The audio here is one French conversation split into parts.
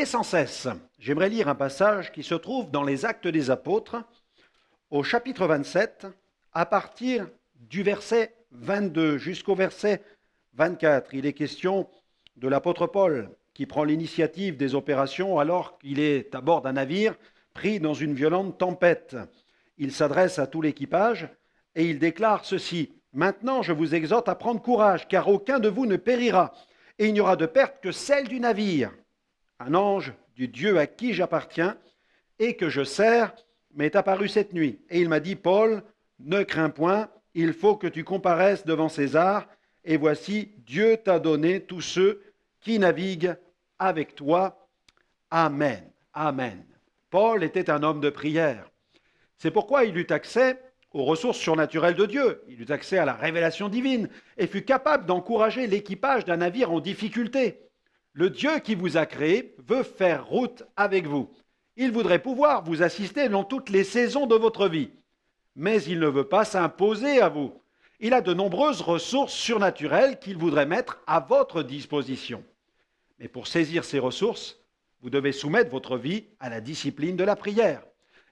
Priez sans cesse. J'aimerais lire un passage qui se trouve dans les Actes des Apôtres, au chapitre 27, à partir du verset 22 jusqu'au verset 24. Il est question de l'apôtre Paul qui prend l'initiative des opérations alors qu'il est à bord d'un navire pris dans une violente tempête. Il s'adresse à tout l'équipage et il déclare ceci: « Maintenant, je vous exhorte à prendre courage, car aucun de vous ne périra, et il n'y aura de perte que celle du navire. Un ange du Dieu à qui j'appartiens et que je sers m'est apparu cette nuit. Et il m'a dit, Paul, ne crains point, il faut que tu comparaisses devant César, et voici, Dieu t'a donné tous ceux qui naviguent avec toi. Amen. Amen. » Paul était un homme de prière. C'est pourquoi il eut accès aux ressources surnaturelles de Dieu, il eut accès à la révélation divine et fut capable d'encourager l'équipage d'un navire en difficulté. Le Dieu qui vous a créé veut faire route avec vous. Il voudrait pouvoir vous assister dans toutes les saisons de votre vie, mais il ne veut pas s'imposer à vous. Il a de nombreuses ressources surnaturelles qu'il voudrait mettre à votre disposition. Mais pour saisir ces ressources, vous devez soumettre votre vie à la discipline de la prière.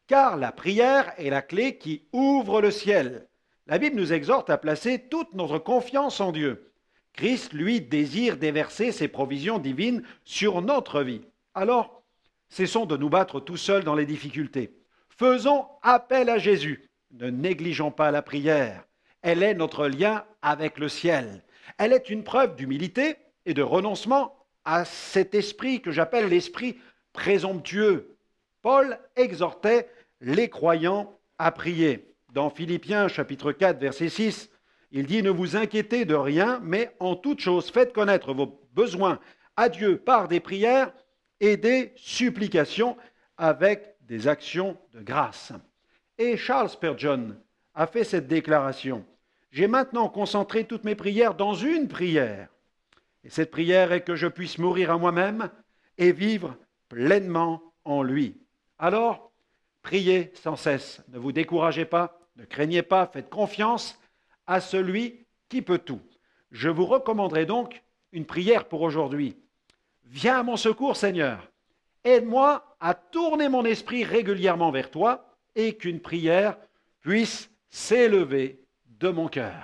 Car la prière est la clé qui ouvre le ciel. La Bible nous exhorte à placer toute notre confiance en Dieu. Christ, lui, désire déverser ses provisions divines sur notre vie. Alors, cessons de nous battre tout seuls dans les difficultés. Faisons appel à Jésus. Ne négligeons pas la prière. Elle est notre lien avec le ciel. Elle est une preuve d'humilité et de renoncement à cet esprit que j'appelle l'esprit présomptueux. Paul exhortait les croyants à prier. Dans Philippiens chapitre 4, verset 6, il dit « Ne vous inquiétez de rien, mais en toute chose faites connaître vos besoins à Dieu par des prières et des supplications avec des actions de grâce. » Et Charles Spurgeon a fait cette déclaration. « J'ai maintenant concentré toutes mes prières dans une prière. Et cette prière est que je puisse mourir à moi-même et vivre pleinement en lui. » Alors, priez sans cesse, ne vous découragez pas, ne craignez pas, faites confiance à celui qui peut tout. Je vous recommanderai donc une prière pour aujourd'hui. Viens à mon secours, Seigneur. Aide-moi à tourner mon esprit régulièrement vers toi et qu'une prière puisse s'élever de mon cœur.